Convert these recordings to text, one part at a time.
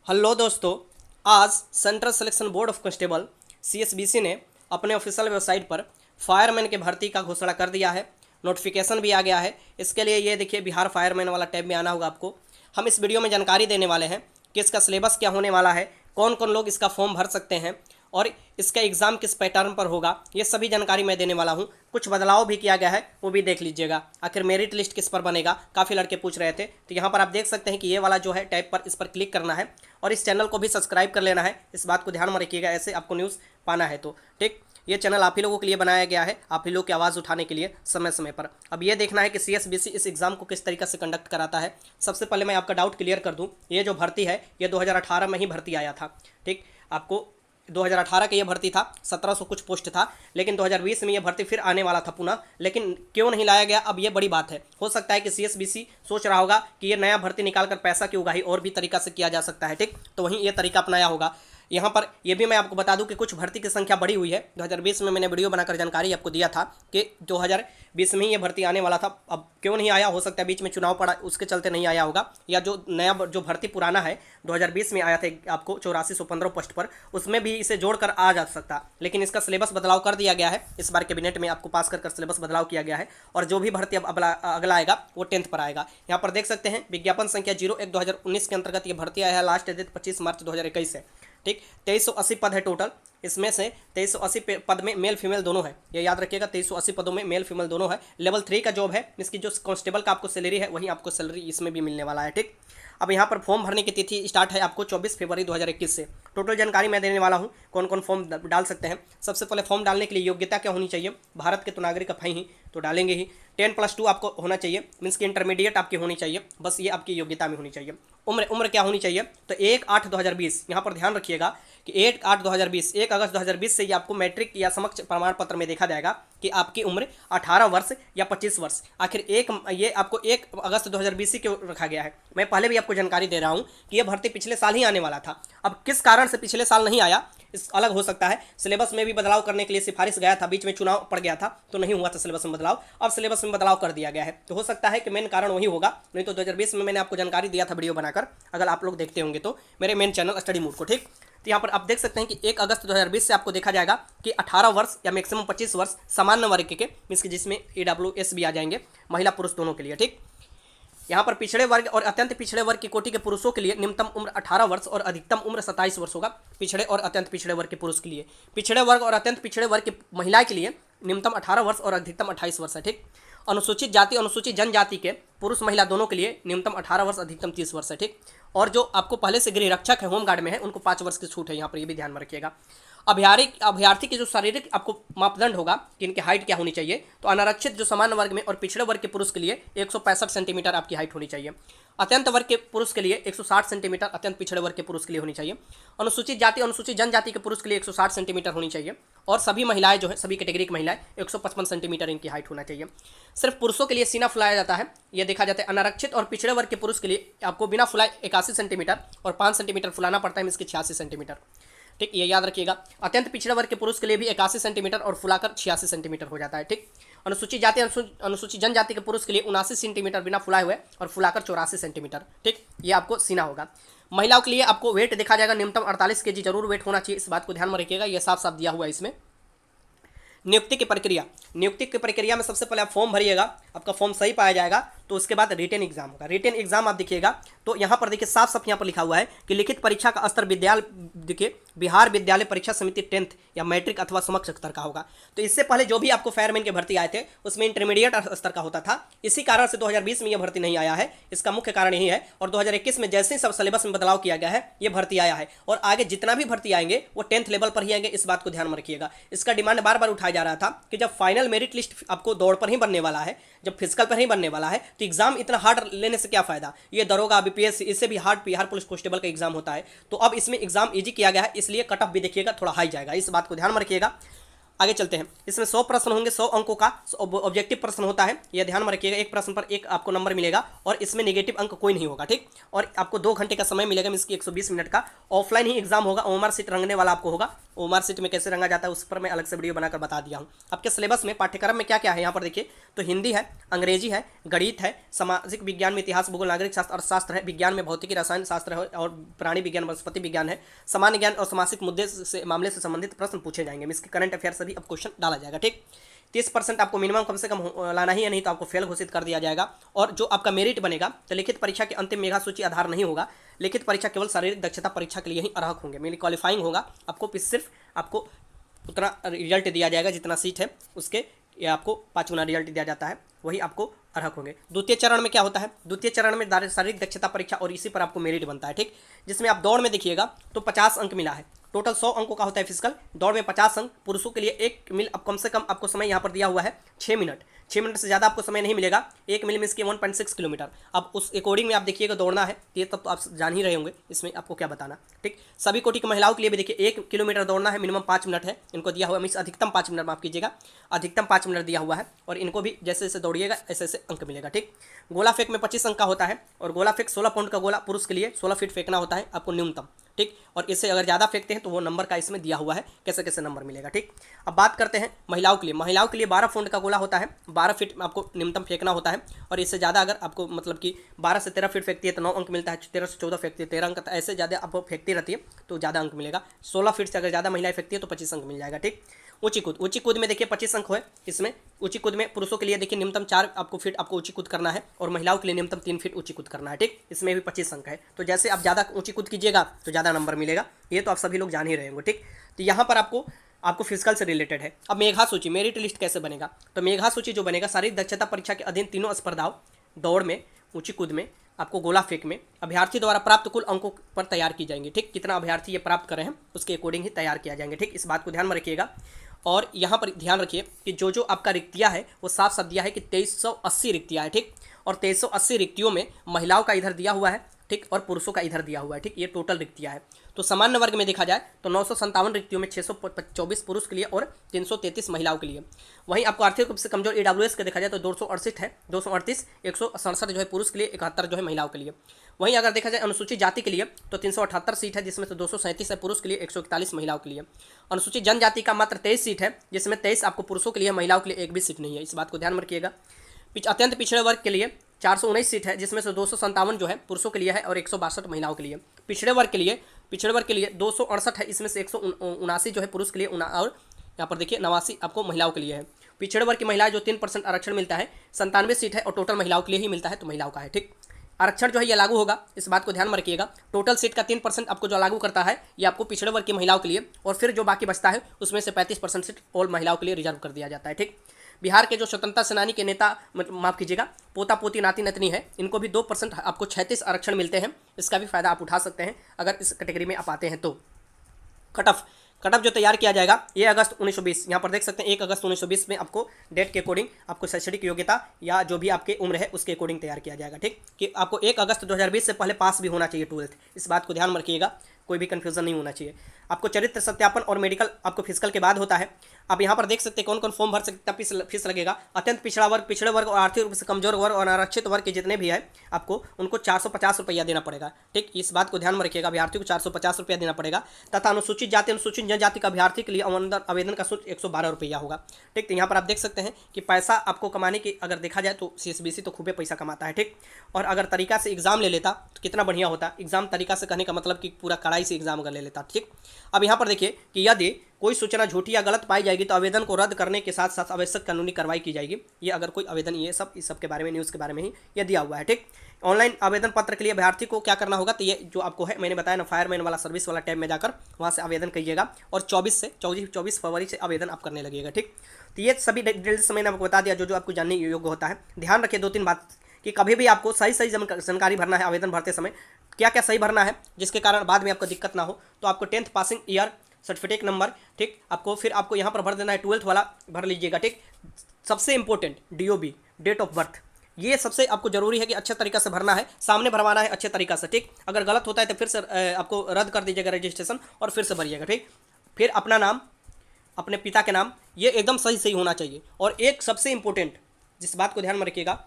Hello दोस्तों, आज central selection board of constable CSBC ने अपने ऑफिशियल वेबसाइट पर फायरमैन के भर्ती का घोषणा कर दिया है। नोटिफिकेशन भी आ गया है। इसके लिए ये देखिए बिहार फायरमैन वाला टैब में आना होगा आपको। हम इस वीडियो में जानकारी देने वाले हैं कि इसका सिलेबस क्या होने वाला है, कौन कौन लोग इसका फॉर्म भर सकते हैं और इसका एग्ज़ाम किस पैटर्न पर होगा, ये सभी जानकारी मैं देने वाला हूँ। कुछ बदलाव भी किया गया है, वो भी देख लीजिएगा। आखिर मेरिट लिस्ट किस पर बनेगा, काफ़ी लड़के पूछ रहे थे। तो यहाँ पर आप देख सकते हैं कि ये वाला जो है टैब पर, इस पर क्लिक करना है और इस चैनल को भी सब्सक्राइब कर लेना है। इस बात को ध्यान में रखिएगा, ऐसे आपको न्यूज़ पाना है तो ठीक। ये चैनल आप ही लोगों के लिए बनाया गया है, आप ही लोग की आवाज़ उठाने के लिए समय समय पर। अब ये देखना है कि सीएसबीसी इस एग्ज़ाम को किस तरीके से कंडक्ट कराता है। सबसे पहले मैं आपका डाउट क्लियर कर दूं, ये जो भर्ती है ये 2018 में ही भर्ती आया था। ठीक, आपको 2018 का ये भर्ती था, 1700 कुछ पोस्ट था, लेकिन 2020 में ये भर्ती फिर आने वाला था पुनः। लेकिन क्यों नहीं लाया गया, अब ये बड़ी बात है। हो सकता है कि सीएसबीसी सोच रहा होगा कि ये नया भर्ती निकाल कर पैसा की उगाही और भी तरीका से किया जा सकता है। ठीक, तो वहीं ये तरीका अपनाया होगा। यहाँ पर यह भी मैं आपको बता दूं कि कुछ भर्ती की संख्या बढ़ी हुई है। 2020 में मैंने वीडियो बनाकर जानकारी आपको दिया था कि 2020 में ही ये भर्ती आने वाला था। अब क्यों नहीं आया, हो सकता है बीच में चुनाव पड़ा उसके चलते नहीं आया होगा, या जो नया जो भर्ती पुराना है 2020 में आया था आपको 8415 पोस्ट पर, उसमें भी इसे जोड़कर आ जा सकता। लेकिन इसका सिलेबस बदलाव कर दिया गया है। इस बार कैबिनेट में आपको पास कर सिलेबस बदलाव किया गया है और जो भी भर्ती अब अगला आएगा वो 10th पर आएगा। यहाँ पर देख सकते हैं विज्ञापन संख्या 01/2019 के अंतर्गत ये भर्ती आया है। लास्ट डेट 25 मार्च 2021 है। ठीक, 2380 पद है टोटल। इसमें से 2380 पद में मेल फीमेल दोनों है, ये याद रखिएगा। 2380 पदों में मेल फीमेल दोनों है। लेवल 3 का जॉब है। इसकी जो कांस्टेबल का आपको सैलरी है वही आपको सैलरी इसमें भी मिलने वाला है। ठीक, अब यहाँ पर फॉर्म भरने की तिथि स्टार्ट है आपको 24 फरवरी 2021 से। टोटल जानकारी मैं देने वाला हूँ कौन कौन फॉर्म डाल सकते हैं। सबसे पहले फॉर्म डालने के लिए योग्यता क्या होनी चाहिए, भारत के तो नागरिक हैं ही, तो डालेंगे ही। 10+2 आपको होना चाहिए, मीन्स की इंटरमीडिएट आपकी होनी चाहिए, बस ये आपकी योग्यता में होनी चाहिए। उम्र क्या होनी चाहिए, तो 1/8/2020, यहाँ पर ध्यान रखिएगा कि 1/8/2020, 1 अगस्त 2020 से ये आपको मैट्रिक या समक्ष प्रमाण पत्र में देखा जाएगा कि आपकी उम्र 18 वर्ष या 25 वर्ष। आखिर ये आपको 1 अगस्त 2020 क्यों रखा गया है, मैं पहले भी आपको जानकारी दे रहा हूँ कि ये भर्ती पिछले साल ही आने वाला था। अब किस कारण से पिछले साल नहीं आया, इस अलग हो सकता है। सिलेबस में भी बदलाव करने के लिए सिफारिश गया था, बीच में चुनाव पड़ गया था तो नहीं हुआ था सिलेबस में बदलाव। अब सिलेबस में बदलाव कर दिया गया है, तो हो सकता है कि मेन कारण वही होगा। नहीं तो 2020 में मैंने आपको जानकारी दिया था वीडियो बनाकर, अगर आप लोग देखते होंगे तो मेरे मेन चैनल स्टडी मूड को। ठीक, तो यहाँ पर आप देख सकते हैं कि 1 अगस्त 2020 से आपको देखा जाएगा कि 18 वर्ष या मैक्सिमम 25 वर्ष सामान्य वर्ग के, मीन्स जिसमें EWS भी आ जाएंगे, महिला पुरुष दोनों के लिए। ठीक, यहाँ पर पिछड़े वर्ग और अत्यंत पिछड़े वर्ग की कोटि के पुरुषों के लिए न्यूनतम उम्र 18 वर्ष और अधिकतम उम्र 27 वर्ष होगा। पिछड़े और अत्यंत पिछड़े वर्ग के पुरुष के लिए, पिछड़े वर्ग और अत्यंत पिछड़े वर्ग की महिला के लिए न्यूनतम 18 वर्ष और अधिकतम 28 वर्ष है। ठीक, अनुसूचित जाति अनुसूचित जनजाति के पुरुष महिला दोनों के लिए न्यूनतम 18 वर्ष अधिकतम 30 वर्ष है। ठीक, और जो आपको पहले से गृह रक्षक है, होमगार्ड में है, उनको 5 वर्ष की छूट है। यहाँ पर ये भी ध्यान में रखिएगा। अभ्यर्थी की जो शारीरिक आपको मापदंड होगा कि इनकी हाइट क्या होनी चाहिए, तो अनारक्षित जो सामान्य वर्ग में और पिछड़े वर्ग के पुरुष के लिए 165 सेंटीमीटर आपकी हाइट होनी चाहिए। अत्यंत वर्ग के पुरुष के लिए 160 सेंटीमीटर, अत्यंत पिछड़े वर्ग के पुरुष के लिए होनी चाहिए। अनुसूचित जाति अनुसूचित जनजाति के पुरुष के लिए 160 सेंटीमीटर होनी चाहिए। और सभी महिलाएं जो है, सभी कैटेगरी की महिलाएं 155 सेंटीमीटर इनकी हाइट होना चाहिए। सिर्फ पुरुषों के लिए सीना फुलाया जाता है, यह देखा जाता है। अनारक्षित और पिछड़े वर्ग के पुरुष के लिए आपको बिना फुलाए 81 सेंटीमीटर और 5 सेंटीमीटर फुलाना पड़ता है, इसके 86 सेंटीमीटर। ठीक, ये याद रखिएगा। अत्यंत पिछड़े वर्ग के पुरुष के लिए भी 81 सेंटीमीटर और फुलाकर 86 सेंटीमीटर हो जाता है। ठीक, अनुसूचित जाति अनुसूचित जनजाति के पुरुष के लिए 79 सेंटीमीटर बिना फुलाए हुए और फुलाकर 84 सेंटीमीटर। ठीक, ये आपको सीना होगा। महिलाओं के लिए आपको वेट देखा जाएगा, न्यूनतम 48 kg जरूर वेट होना चाहिए, इस बात को ध्यान में रखिएगा। ये साफ साफ दिया हुआ है इसमें। नियुक्ति की प्रक्रिया में सबसे पहले आप फॉर्म भरिएगा, आपका फॉर्म सही पाया जाएगा तो उसके बाद रिटन एग्जाम होगा। रिटन एग्जाम आप देखिएगा तो यहाँ पर देखिए साफ साफ यहाँ पर लिखा हुआ है कि लिखित परीक्षा का स्तर विद्यालय, देखिए बिहार विद्यालय परीक्षा समिति 10th या मैट्रिक अथवा समकक्ष स्तर का होगा। तो इससे पहले जो भी आपको फायरमैन की भर्ती आए थे उसमें इंटरमीडिएट स्तर का होता था। इसी कारण से 2020 में यह भर्ती नहीं आया है, इसका मुख्य कारण यही है। और 2021 में जैसे ही सब सिलेबस में बदलाव किया गया है ये भर्ती आया है, और आगे जितना भी भर्ती आएंगे वो 10th लेवल पर ही आएंगे, इस बात को ध्यान में रखिएगा। इसका डिमांड बार बार उठाया जा रहा था कि जब फाइनल मेरिट लिस्ट आपको दौड़ पर ही बनने वाला है, जब फिजिकल पर ही बनने वाला है, तो एग्जाम इतना हार्ड लेने से क्या फायदा। ये दरोगा बीपीएससी इससे भी हार्ड बिहार पुलिस कांस्टेबल का एग्जाम होता है, तो अब इसमें एग्जाम इजी किया गया है, इसलिए कट ऑफ भी देखिएगा थोड़ा हाई जाएगा, इस बात को ध्यान में रखिएगा। आगे चलते हैं। इसमें 100 प्रश्न होंगे, 100 अंकों का ऑब्जेक्टिव प्रश्न होता है, यह ध्यान में रखिएगा। एक प्रश्न पर एक आपको नंबर मिलेगा और इसमें नेगेटिव अंक कोई नहीं होगा, ठीक। और आपको 2 घंटे का समय मिलेगा, इसकी 120 मिनट का। ऑफलाइन ही एग्जाम होगा, ओएमआर सीट रंगने वाला आपको होगा। ओएमआर सीट में कैसे रंगा जाता है उस पर मैं अलग से वीडियो बनाकर बता दिया हूँ। आपके सिलेबस में पाठ्यक्रम में क्या क्या है यहाँ पर देखिए, तो हिंदी है, अंग्रेजी है, गणित है, सामाजिक विज्ञान में इतिहास, भूगोल, नागरिक शास्त्र, अर्थशास्त्र है, विज्ञान में भौतिकी, रसायन शास्त्र है और प्राणी विज्ञान, वनस्पति विज्ञान है, सामान्य ज्ञान और सामाजिक मुद्दे से मामले से संबंधित प्रश्न पूछे जाएंगे। इसके करंट अफेयर से भी अब क्वेश्चन डाला जाएगा, ठीक। 30% आपको मिनिमम कम से कम लाना ही है, नहीं तो आपको फेल घोषित कर दिया जाएगा। और जो आपका मेरिट बनेगा, तो लिखित परीक्षा के अंतिम मेधा सूची आधार नहीं होगा। लिखित परीक्षा केवल शारीरिक दक्षता परीक्षा के लिए ही अर्हक होंगे, मेरी क्वालिफाइंग होगा। आपको सिर्फ आपको उतना रिजल्ट दिया जाएगा जितना सीट है उसके, या आपको 5 गुना रिजल्ट दिया जाता है, वही आपको अर्हक होंगे। द्वितीय चरण में क्या होता है, द्वितीय चरण में शारीरिक दक्षता परीक्षा और इसी पर आपको मेरिट बनता है, ठीक। जिसमें आप दौड़ में देखिएगा तो 50 अंक मिला है, टोटल 100 अंकों का होता है फिजिकल, दौड़ में 50 अंक। पुरुषों के लिए 1 मील, अब कम से कम आपको समय यहाँ पर दिया हुआ है 6 मिनट। 6 मिनट से ज़्यादा आपको समय नहीं मिलेगा। 1 मील मीन्स के 1.6 किलोमीटर। अब उस अकॉर्डिंग में आप देखिएगा दौड़ना है, ये तब तो आप जान ही रहे होंगे इसमें आपको क्या बताना, ठीक। सभी कोटि की महिलाओं के लिए भी देखिए 1 किलोमीटर दौड़ना है, मिनिमम 5 मिनट है इनको दिया हुआ, मीन्स अधिकतम 5 मिनट, माफ कीजिएगा, अधिकतम 5 मिनट दिया हुआ है। और इनको भी जैसे जैसे दौड़िएगा ऐसे ऐसे अंक मिलेगा, ठीक। गोला फेंक में 25 अंक का होता है और गोला फेंक 16 पाउंड का गोला पुरुष के लिए 16 फीट फेंकना होता है आपको न्यूनतम, ठीक। और इससे अगर ज़्यादा फेंकते हैं तो वो नंबर का इसमें दिया हुआ है, कैसे कैसे नंबर मिलेगा, ठीक। अब बात करते हैं महिलाओं के लिए। महिलाओं के लिए 12 पाउंड का गोला होता है, 12 फीट आपको न्यूनतम फेंकना होता है। और इससे ज़्यादा अगर आपको मतलब कि 12 से 13 फीट फेंकती है तो 9 अंक मिलता है, 13 से 14 फेंकती है 13 अंक, ऐसे ज़्यादा आपको फेंकती रहती है तो ज़्यादा अंक मिलेगा। 16 फीट से अगर ज़्यादा महिलाएं फेंकती है तो 25 अंक मिल जाएगा, ठीक। ऊंची कूद, ऊंची कूद में देखिए 25 अंक है इसमें। ऊंची कूद में पुरुषों के लिए देखिए न्यूनतम 4 आपको फीट आपको ऊंची कूद करना है और महिलाओं के लिए न्यूनतम 3 फीट ऊंची कूद करना है, ठीक। इसमें भी 25 अंक है। तो जैसे आप ज़्यादा ऊंची कूद कीजिएगा तो ज़्यादा नंबर मिलेगा, ये तो आप सभी लोग जान ही रहे होंगे, ठीक। तो यहाँ पर आपको फिजिकल से रिलेटेड है। अब मेधा सूची, मेरिट लिस्ट कैसे बनेगा, तो मेधा सूची जो बनेगा, शारीरिक दक्षता परीक्षा के अधीन तीनों स्पर्धाओं, दौड़ में, ऊंची कूद में, आपको गोला फेंक में, अभ्यर्थी द्वारा प्राप्त कुल अंकों पर तैयार की जाएंगी, ठीक। कितना अभ्यर्थी ये प्राप्त कर रहे हैं उसके अकॉर्डिंग ही तैयार किया जाएंगे, ठीक। इस बात को ध्यान में रखिएगा। और यहाँ पर ध्यान रखिए कि जो आपका रिक्तियाँ है वो साफ साफ दिया है कि 2380 रिक्तियाँ है, ठीक। और 2380 रिक्तियों में महिलाओं का इधर दिया हुआ है, ठीक, और पुरुषों का इधर दिया हुआ है, ठीक। ये टोटल रिक्तियाँ है। तो सामान्य वर्ग में देखा जाए तो 957 रिक्तियों में 624 पुरुष के लिए और 333 महिलाओं के लिए। वहीं आपको आर्थिक रूप से कमजोर EWS के देखा जाए तो 268 है, 238, 167 जो है पुरुष के लिए, 71 जो है महिलाओं के लिए। वहीं अगर देखा जाए अनुसूचित जाति के लिए तो 378 सीट है, जिसमें से 237 है पुरुष के लिए, 141 महिलाओं के लिए। अनुसूचित जनजाति का मात्र 23 सीट है, जिसमें 23 आपको पुरुषों के लिए, महिलाओं के लिए एक भी सीट नहीं है, इस बात को ध्यान में रखिएगा। अत्यंत पिछड़े वर्ग के लिए 419 सीट है, जिसमें से 257 जो है पुरुषों के लिए है और 162 महिलाओं के लिए। पिछड़े वर्ग के लिए 268 है, इसमें से 179 जो है पुरुष के लिए और यहाँ पर देखिए 89 आपको महिलाओं के लिए है। पिछड़े वर्ग की महिलाएं जो 3% आरक्षण मिलता है, 97 सीट है और टोटल महिलाओं के लिए ही मिलता है, तो महिलाओं का है, ठीक। आरक्षण जो है ये लागू होगा, इस बात को ध्यान में रखिएगा। टोटल सीट का 3% आपको जो लागू करता है ये आपको पिछड़े वर्ग की महिलाओं के लिए, और फिर जो बाकी बचता है उसमें से 35% सीट ऑल महिलाओं के लिए रिजर्व कर दिया जाता है, ठीक। बिहार के जो स्वतंत्रता सेनानी के नेता, माफ कीजिएगा, पोता पोती नाती नतनी है, इनको भी 2% आपको 36 आरक्षण मिलते हैं। इसका भी फायदा आप उठा सकते हैं अगर इस कैटेगरी में आप आते हैं तो। कट ऑफ जो तैयार किया जाएगा ये अगस्त 1920, यहाँ पर देख सकते हैं 1 अगस्त 1920 में आपको डेट के अकॉर्डिंग आपको शैक्षणिक योग्यता या जो भी आपकी उम्र है उसके अकॉर्डिंग तैयार किया जाएगा, ठीक। कि आपको 1 अगस्त 2020 से पहले पास भी होना चाहिए 12th, इस बात को ध्यान में रखिएगा, कोई भी कन्फ्यूजन नहीं होना चाहिए। आपको चरित्र सत्यापन और मेडिकल आपको फिजिकल के बाद होता है। आप यहाँ पर देख सकते हैं कौन कौन फॉर्म भर सकते, कितना फीस लगेगा। अत्यंत पिछड़ा वर्ग, पिछड़े वर्ग और आर्थिक रूप से कमजोर वर्ग और आरक्षित वर्ग के जितने भी है आपको उनको 450 रुपया देना पड़ेगा, ठीक। इस बात को ध्यान में रखिएगा, अभ्यर्थी को 450 रुपया देना पड़ेगा। तथा अनुसूचित जाति अनुसूचित जनजाति का अभ्यर्थी के लिए आवेदन का शुल्क 112 रुपया होगा, ठीक। तो यहाँ पर आप देख सकते हैं कि पैसा आपको कमाने की अगर देखा जाए तो CSBC तो खूबे पैसा कमाता है, ठीक। और अगर तरीका से एग्जाम ले लेता तो कितना बढ़िया होता। एग्जाम तरीका से कहने का मतलब कि पूरा कड़ाई से एग्जाम अगर ले लेता, ठीक। अब यहाँ पर देखिए कि यदि कोई सूचना झूठी या गलत पाई जाएगी तो आवेदन को रद्द करने के साथ साथ आवश्यक कानूनी कार्रवाई की जाएगी। ये अगर कोई आवेदन, ये सब इस सब के बारे में, न्यूज़ के बारे में ही ये दिया हुआ है, ठीक। ऑनलाइन आवेदन पत्र के लिए अभ्यर्थी को क्या करना होगा, तो ये जो आपको है मैंने बताया ना, फायरमैन वाला सर्विस वाला टैब में जाकर वहाँ से आवेदन कीजिएगा और 24 फरवरी से आवेदन आप करने लगेगा, ठीक। तो ये सभी डिटेल्स मैंने आपको बता दिया जो आपको जानने योग्य होता है। ध्यान रखिए 2-3 बात कि कभी भी आपको सही जानकारी भरना है आवेदन भरते समय, क्या क्या सही भरना है जिसके कारण बाद में आपको दिक्कत ना हो। तो आपको 10th passing year certificate number, ठीक। फिर आपको यहाँ पर भर देना है 12th वाला भर लीजिएगा, ठीक। सबसे important DOB, date of birth, ये सबसे आपको जरूरी है कि अच्छे तरीका से भरना है, सामने भरवाना है अच्छे तरीका से, ठीक। अगर गलत होता है तो फिर से आपको रद्द कर दीजिएगा रजिस्ट्रेशन और फिर से भरिएगा, ठीक। फिर अपना नाम, अपने पिता के नाम, ये एकदम सही सही होना चाहिए। और एक सबसे इंपॉर्टेंट जिस बात को ध्यान में रखिएगा,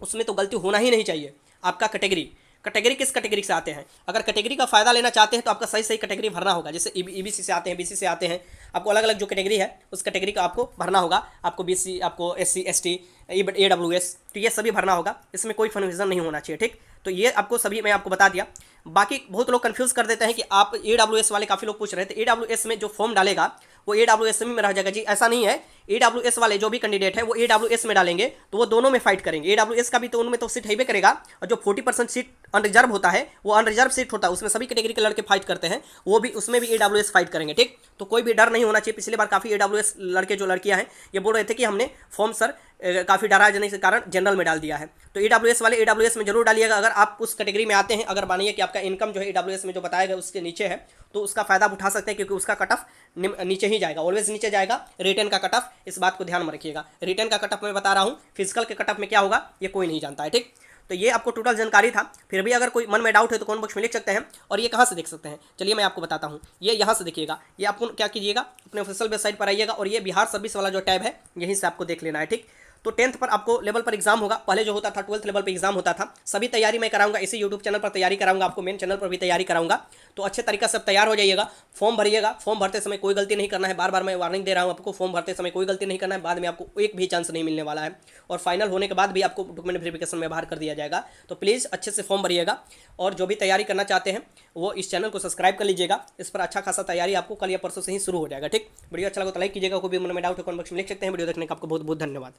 उसमें तो गलती होना ही नहीं चाहिए, आपका कैटेगरी। कैटेगरी किस कैटेगरी से आते हैं, अगर कैटेगरी का फायदा लेना चाहते हैं तो आपका सही सही कैटेगरी भरना होगा। जैसे ईबीसी से आते हैं, बीसी से आते हैं, आपको अलग अलग जो कैटेगरी है उस कैटेगरी का आपको भरना होगा। आपको बीसी, आपको एससी, एसटी, एडब्ल्यूएस, तो ये सभी भरना होगा, इसमें कोई कन्फ्यूजन नहीं होना चाहिए, ठीक। तो ये आपको सभी मैं आपको बता दिया। बाकी बहुत लोग कंफ्यूज कर देते हैं कि आप एडब्ल्यूएस वाले, काफ़ी लोग पूछ रहे थे एडब्ल्यूएस में जो फॉर्म डालेगा वो एडब्ल्यूएस में रह जाएगा। जी ऐसा नहीं है, एडब्ल्यूएस वाले जो भी कैंडिडेट है वो एडब्ल्यूएस में डालेंगे तो वो दोनों में फाइट करेंगे। एडब्ल्यूएस का भी तो उनमें तो सीट है करेगा, और जो 40% सीट अनरिजर्व होता है वो अनरिजर्व सीट होता है, उसमें सभी कैटेगरी के लड़के फाइट करते हैं, वो भी उसमें भी एडब्ल्यूएस फाइट करेंगे, ठीक। तो कोई भी डर नहीं होना चाहिए। पिछली बार काफ़ी एडब्ल्यूएस लड़के जो लड़कियां हैं ये बोल रहे थे कि हमने फॉर्म सर काफ़ी डरा जाने के कारण जनरल में डाल दिया है। तो एडब्ल्यूएस वाले एडब्ल्यूएस में जरूर डालिएगा अगर आप उस कैटेगरी में आते हैं। अगर मानिए कि आपका इनकम जो है एडब्ल्यूएस में जो बताया गया उसके नीचे है तो उसका फायदा आप उठा सकते हैं, क्योंकि उसका कट ऑफ नीचे ही जाएगा, ऑलवेज नीचे जाएगा रिटर्न का कट ऑफ। इस बात को ध्यान में रखिएगा, रिटर्न का कट ऑफ मैं बता रहा हूँ, फिजिकल के कट ऑफ में क्या होगा ये कोई नहीं जानता है, ठीक। तो ये आपको टोटल जानकारी था। फिर भी अगर कोई मन में डाउट है तो कमेंट बॉक्स में लिख सकते हैं। और ये कहाँ से देख सकते हैं, चलिए मैं आपको बताता हूँ। ये यहाँ से देखिएगा, ये आपको क्या कीजिएगा, अपने ऑफिशियल वेबसाइट पर आइएगा और ये बिहार सर्विस वाला जो टैब है यहीं से आपको देख लेना है, ठीक। तो 10th पर आपको लेवल पर एग्जाम होगा, पहले जो होता था 12th लेवल पर एग्जाम होता था। सभी तैयारी मैं कराऊंगा, इसी यूट्यूब चैनल पर तैयारी कराऊंगा, आपको मेन चैनल पर भी तैयारी कराऊंगा। तो अच्छे तरीके से तैयार हो जाइएगा। फॉर्म भरिएगा, फॉर्म भरते समय कोई गलती नहीं करना है, बार बार मैं वार्निंग दे रहा हूँ आपको, फॉर्म भरते समय कोई गलती नहीं करना है, बाद में आपको एक भी चांस नहीं मिलने वाला है। और फाइनल होने के बाद भी आपको डॉक्यूमेंट वेरिफिकेशन में बाहर कर दिया जाएगा। तो प्लीज़ अच्छे से फॉर्म भरिएगा, और जो भी तैयारी करना चाहते हैं वो इस चैनल को सब्सक्राइब कर लीजिएगा। इस पर अच्छा खासा तैयारी आपको कल या परसों से ही शुरू हो जाएगा, ठीक। वीडियो अच्छा लगा तो लाइक कीजिएगा, कोई भी मन में डाउट है कमेंट बॉक्स में लिख सकते हैं। वीडियो देखने का आपको बहुत बहुत धन्यवाद।